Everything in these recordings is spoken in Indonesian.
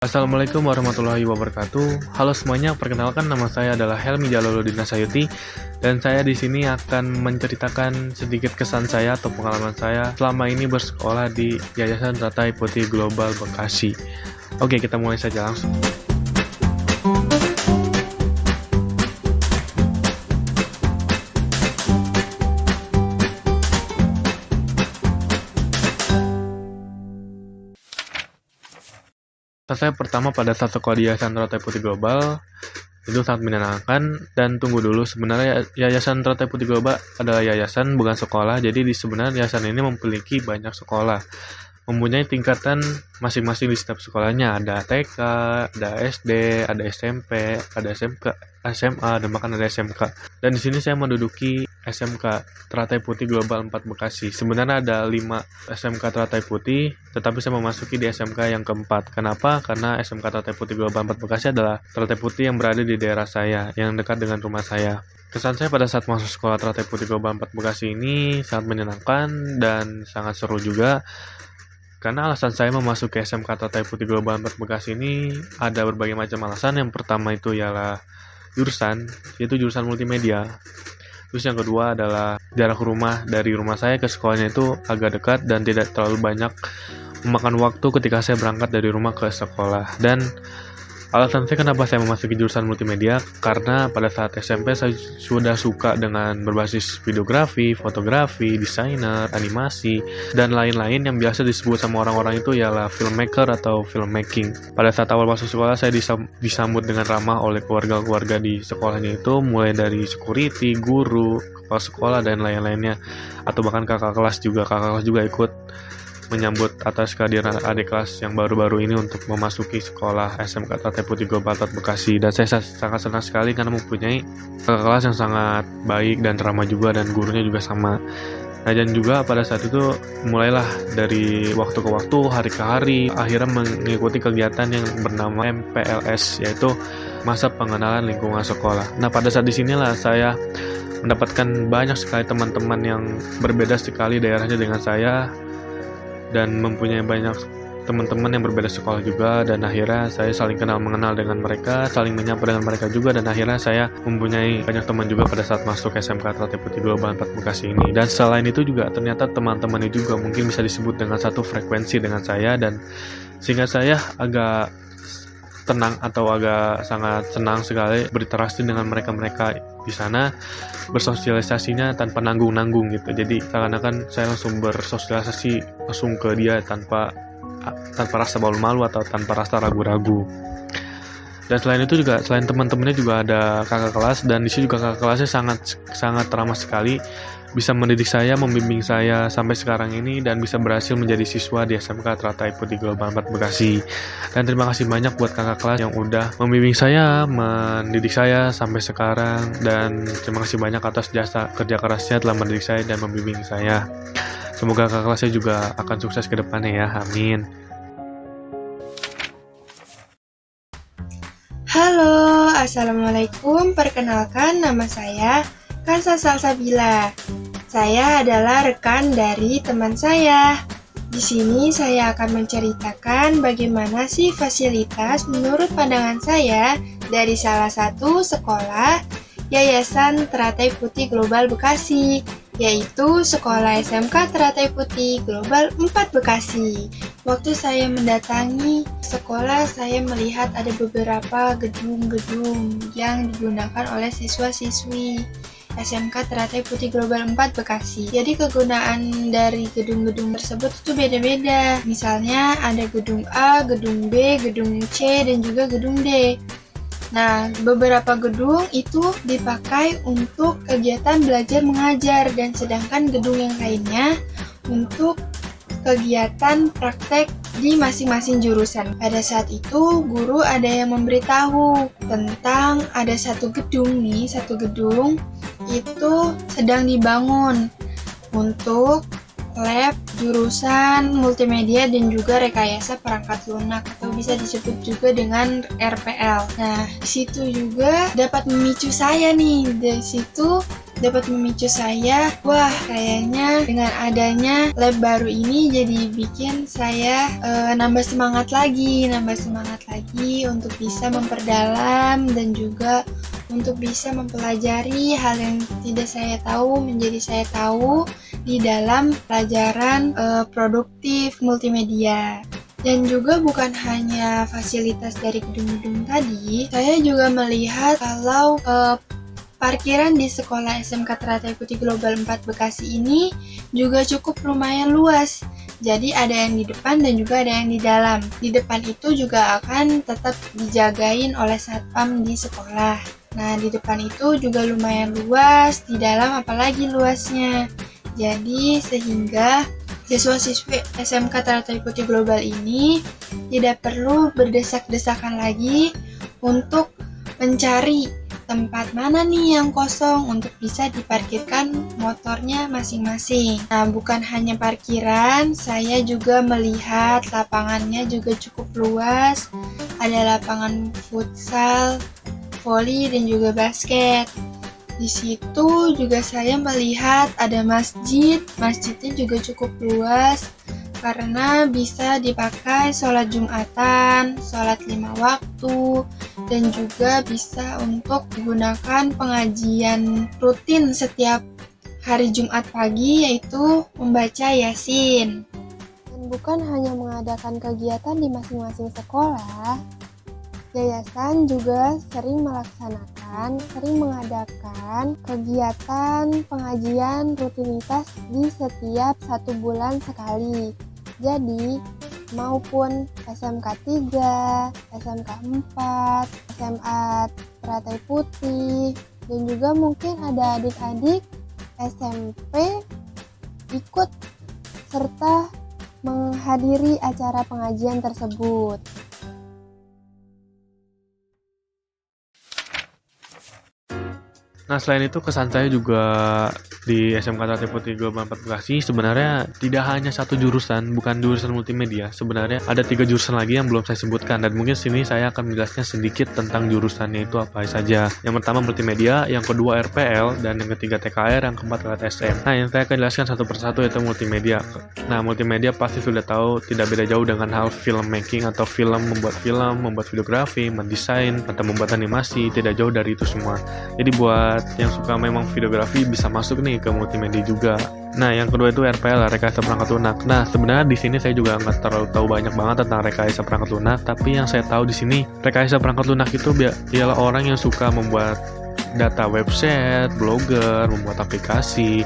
Assalamualaikum warahmatullahi wabarakatuh. Halo semuanya, perkenalkan nama saya adalah Helmi Jaloluddin Nasayuti dan saya di sini akan menceritakan sedikit kesan saya atau pengalaman saya selama ini bersekolah di Yayasan Teratai Putih Global Bekasi. Oke, kita mulai saja langsung. Saya pertama pada saat sekolah di Yayasan Teratai Putih Global itu sangat menyenangkan. Dan tunggu dulu, sebenarnya Yayasan Teratai Putih Global adalah yayasan bukan sekolah. Jadi sebenarnya yayasan ini memiliki banyak sekolah, mempunyai tingkatan masing-masing di setiap sekolahnya. Ada TK, ada SD, ada SMP, ada SMK, SMA, dan bahkan ada SMK. Dan di sini saya menduduki SMK Teratai Putih Global 4 Bekasi. Sebenarnya ada 5 SMK Teratai Putih, tetapi saya memasuki di SMK yang keempat. Kenapa? Karena SMK Teratai Putih Global 4 Bekasi adalah Teratai Putih yang berada di daerah saya, yang dekat dengan rumah saya. Kesan saya pada saat masuk sekolah Teratai Putih Global 4 Bekasi ini sangat menyenangkan dan sangat seru juga. Karena alasan saya memasuki SMK Teratai Putih Global 4 Bekasi ini ada berbagai macam alasan. Yang pertama itu ialah jurusan, yaitu jurusan multimedia. Terus yang kedua adalah jarak rumah dari rumah saya ke sekolahnya itu agak dekat dan tidak terlalu banyak memakan waktu ketika saya berangkat dari rumah ke sekolah. Dan alasan saya kenapa saya memasuki jurusan multimedia, karena pada saat SMP saya sudah suka dengan berbasis videografi, fotografi, desainer, animasi, dan lain-lain yang biasa disebut sama orang-orang itu ialah filmmaker atau filmmaking. Pada saat awal masuk sekolah saya disambut dengan ramah oleh keluarga-keluarga di sekolahnya itu, mulai dari security, guru, kepala sekolah, dan lain-lainnya. Atau bahkan kakak kelas juga ikut menyambut atas kehadiran adik kelas yang baru-baru ini untuk memasuki sekolah SMK Teratai Putih Global 4 Bekasi. Dan saya sangat senang sekali karena mempunyai kakak kelas yang sangat baik dan ramah juga, dan gurunya juga sama. Nah, dan juga pada saat itu mulailah dari waktu ke waktu, hari ke hari, akhirnya mengikuti kegiatan yang bernama MPLS, yaitu masa pengenalan lingkungan sekolah. Nah, pada saat disinilah saya mendapatkan banyak sekali teman-teman yang berbeda sekali daerahnya dengan saya, dan mempunyai banyak teman-teman yang berbeda sekolah juga. Dan akhirnya saya saling mengenal dengan mereka, saling menyapa dengan mereka juga, dan akhirnya saya mempunyai banyak teman juga pada saat masuk SMK Teratai Putih Global 4 Bekasi ini. Dan selain itu juga ternyata teman-teman itu juga mungkin bisa disebut dengan satu frekuensi dengan saya, dan sehingga saya agak tenang atau agak sangat senang sekali berinteraksi dengan mereka-mereka di sana, bersosialisasinya tanpa nanggung-nanggung gitu. Jadi seakan-akan saya langsung bersosialisasi langsung ke dia tanpa rasa malu-malu atau tanpa rasa ragu-ragu. Dan selain itu juga, selain teman-temannya juga ada kakak kelas, dan di sini juga kakak kelasnya sangat ramah sekali, bisa mendidik saya, membimbing saya sampai sekarang ini, dan bisa berhasil menjadi siswa di SMK Teratai Putih Global 4 Bekasi. Dan terima kasih banyak buat kakak kelas yang udah membimbing saya, mendidik saya sampai sekarang, dan terima kasih banyak atas jasa kerja kerasnya telah mendidik saya dan membimbing saya. Semoga kakak kelasnya juga akan sukses ke depannya ya, amin. Halo, Assalamualaikum. Perkenalkan, nama saya Kansa Salsabila. Saya adalah rekan dari teman saya. Di sini saya akan menceritakan bagaimana sih fasilitas menurut pandangan saya dari salah satu sekolah Yayasan Teratai Putih Global Bekasi, yaitu Sekolah SMK Teratai Putih Global 4 Bekasi. Waktu saya mendatangi sekolah, saya melihat ada beberapa gedung-gedung yang digunakan oleh siswa-siswi SMK Teratai Putih Global 4 Bekasi. Jadi kegunaan dari gedung-gedung tersebut itu beda-beda. Misalnya ada gedung A, gedung B, gedung C, dan juga gedung D. Nah, beberapa gedung itu dipakai untuk kegiatan belajar mengajar, dan sedangkan gedung yang lainnya untuk kegiatan praktek di masing-masing jurusan. Pada saat itu, guru ada yang memberitahu tentang ada satu gedung itu sedang dibangun untuk lab jurusan multimedia dan juga rekayasa perangkat lunak, atau bisa disebut juga dengan RPL. Nah, di situ juga dapat memicu saya nih. Dari situ dapat memicu saya, wah kayaknya dengan adanya lab baru ini jadi bikin saya nambah semangat lagi untuk bisa memperdalam dan juga untuk bisa mempelajari hal yang tidak saya tahu menjadi saya tahu di dalam pelajaran produktif multimedia. Dan juga bukan hanya fasilitas dari gedung-gedung tadi, saya juga melihat kalau parkiran di sekolah SMK Teratai Putih Global 4 Bekasi ini juga cukup lumayan luas. Jadi ada yang di depan dan juga ada yang di dalam. Di depan itu juga akan tetap dijagain oleh satpam di sekolah. Nah, di depan itu juga lumayan luas, di dalam apalagi luasnya. Jadi sehingga siswa-siswi SMK Teratai Putih Global ini tidak perlu berdesak-desakan lagi untuk mencari tempat mana nih yang kosong untuk bisa diparkirkan motornya masing-masing. Nah, bukan hanya parkiran, saya juga melihat lapangannya juga cukup luas. Ada lapangan futsal, voli, dan juga basket. Di situ juga saya melihat ada masjid. Masjidnya juga cukup luas karena bisa dipakai sholat Jumatan, sholat 5 waktu, dan juga bisa untuk digunakan pengajian rutin setiap hari Jumat pagi, yaitu membaca Yasin. Dan bukan hanya mengadakan kegiatan di masing-masing sekolah, yayasan juga sering mengadakan kegiatan pengajian rutinitas di setiap 1 bulan sekali. Jadi, maupun SMK 3, SMK 4, SMA Teratai Putih, dan juga mungkin ada adik-adik SMP ikut serta menghadiri acara pengajian tersebut. Nah, selain itu kesan saya juga di SMK Teratai Putih Global 4 Bekasi sebenarnya tidak hanya satu jurusan, bukan jurusan multimedia. Sebenarnya ada 3 jurusan lagi yang belum saya sebutkan, dan mungkin sini saya akan menjelaskan sedikit tentang jurusannya itu apa saja. Yang pertama multimedia, yang kedua RPL, dan yang ketiga TKR, yang keempat LTSM. Nah, yang saya akan jelaskan satu persatu yaitu multimedia. Nah, multimedia pasti sudah tahu tidak beda jauh dengan hal filmmaking atau membuat film, membuat videografi, mendesain, atau membuat animasi, tidak jauh dari itu semua. Jadi buat yang suka memang videografi bisa masuk nih ke multimedia juga. Nah, yang kedua itu RPL, rekayasa perangkat lunak. Nah, sebenarnya di sini saya juga nggak terlalu tahu banyak banget tentang rekayasa perangkat lunak, tapi yang saya tahu di sini rekayasa perangkat lunak itu ialah orang yang suka membuat data website, blogger, membuat aplikasi,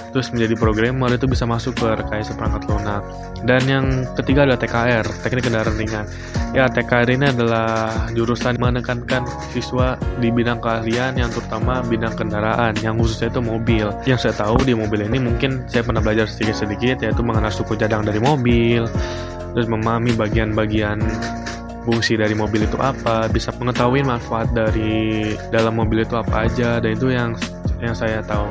terus menjadi programmer, itu bisa masuk ke rekayasa perangkat lunak. Dan yang ketiga adalah TKR, teknik kendaraan ringan. Ya, TKR ini adalah jurusan menekankan siswa di bidang keahlian yang terutama bidang kendaraan, yang khususnya itu mobil. Yang saya tahu di mobil ini mungkin saya pernah belajar sedikit-sedikit, yaitu mengenal suku cadang dari mobil, terus memahami bagian-bagian fungsi dari mobil itu apa, bisa mengetahui manfaat dari dalam mobil itu apa aja, dan itu yang saya tahu.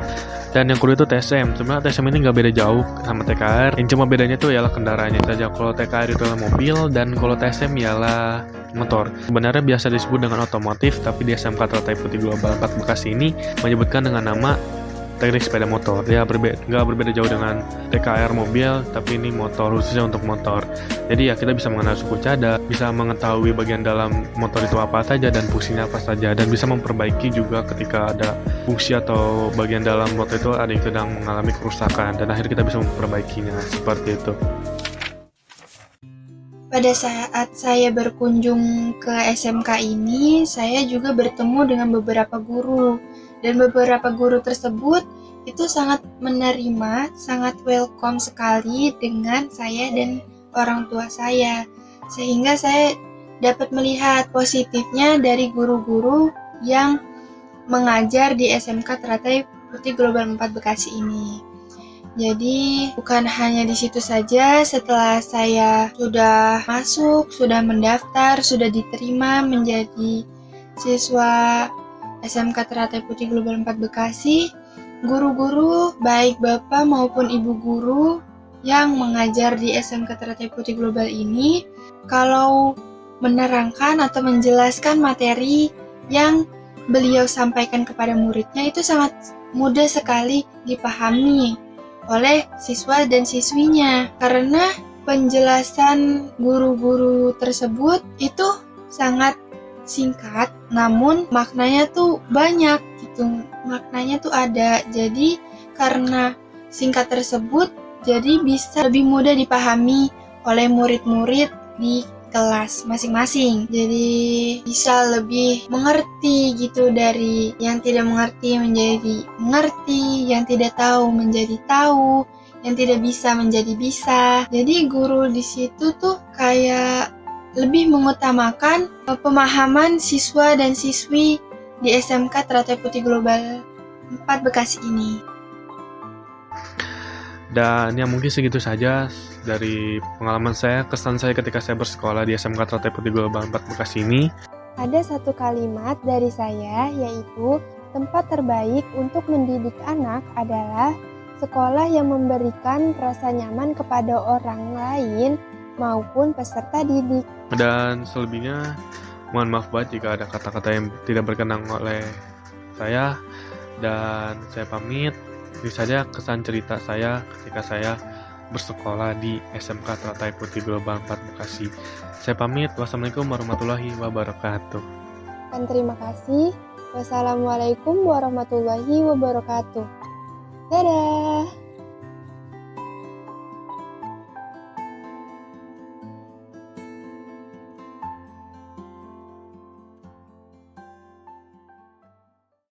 Dan yang kedua itu TSM. Sebenarnya TSM ini nggak beda jauh sama TKR, yang cuma bedanya itu ialah kendaraannya saja. Kalau TKR itu adalah mobil, dan kalau TSM ialah motor. Sebenarnya biasa disebut dengan otomotif, tapi di SMK Teratai Putih Global 4 Bekasi ini menyebutkan dengan nama teknik sepeda motor. Ya, nggak berbeda jauh dengan TKR mobil, tapi ini motor, khususnya untuk motor. Jadi ya kita bisa mengenal suku cadang, bisa mengetahui bagian dalam motor itu apa saja dan fungsinya apa saja, dan bisa memperbaiki juga ketika ada fungsi atau bagian dalam motor itu ada yang sedang mengalami kerusakan, dan akhirnya kita bisa memperbaikinya, seperti itu. Pada saat saya berkunjung ke SMK ini, saya juga bertemu dengan beberapa guru. Dan beberapa guru tersebut itu sangat menerima, sangat welcome sekali dengan saya dan orang tua saya. Sehingga saya dapat melihat positifnya dari guru-guru yang mengajar di SMK Teratai Putih Global 4 Bekasi ini. Jadi bukan hanya di situ saja, setelah saya sudah masuk, sudah mendaftar, sudah diterima menjadi siswa SMK Teratai Putih Global 4 Bekasi, guru-guru baik bapak maupun ibu guru yang mengajar di SMK Teratai Putih Global ini, kalau menerangkan atau menjelaskan materi yang beliau sampaikan kepada muridnya itu sangat mudah sekali dipahami oleh siswa dan siswinya. Karena penjelasan guru-guru tersebut itu sangat singkat, namun maknanya tuh banyak gitu. Maknanya tuh ada. Jadi karena singkat tersebut, jadi bisa lebih mudah dipahami oleh murid-murid di kelas masing-masing. Jadi bisa lebih mengerti gitu, dari yang tidak mengerti menjadi mengerti, yang tidak tahu menjadi tahu, yang tidak bisa menjadi bisa. Jadi guru di situ tuh kayak lebih mengutamakan pemahaman siswa dan siswi di SMK Teratai Putih Global 4 Bekasi ini. Dan ya mungkin segitu saja dari pengalaman saya, kesan saya ketika saya bersekolah di SMK Teratai Putih Global 4 Bekasi ini. Ada satu kalimat dari saya, yaitu tempat terbaik untuk mendidik anak adalah sekolah yang memberikan rasa nyaman kepada orang lain maupun peserta didik. Dan selebihnya, mohon maaf banget jika ada kata-kata yang tidak berkenan oleh saya. Dan saya pamit. Ini saja kesan cerita saya ketika saya bersekolah di SMK Teratai Putih Global 4 Bekasi. Saya pamit. Wassalamualaikum warahmatullahi wabarakatuh. Dan terima kasih. Wassalamualaikum warahmatullahi wabarakatuh. Dadah!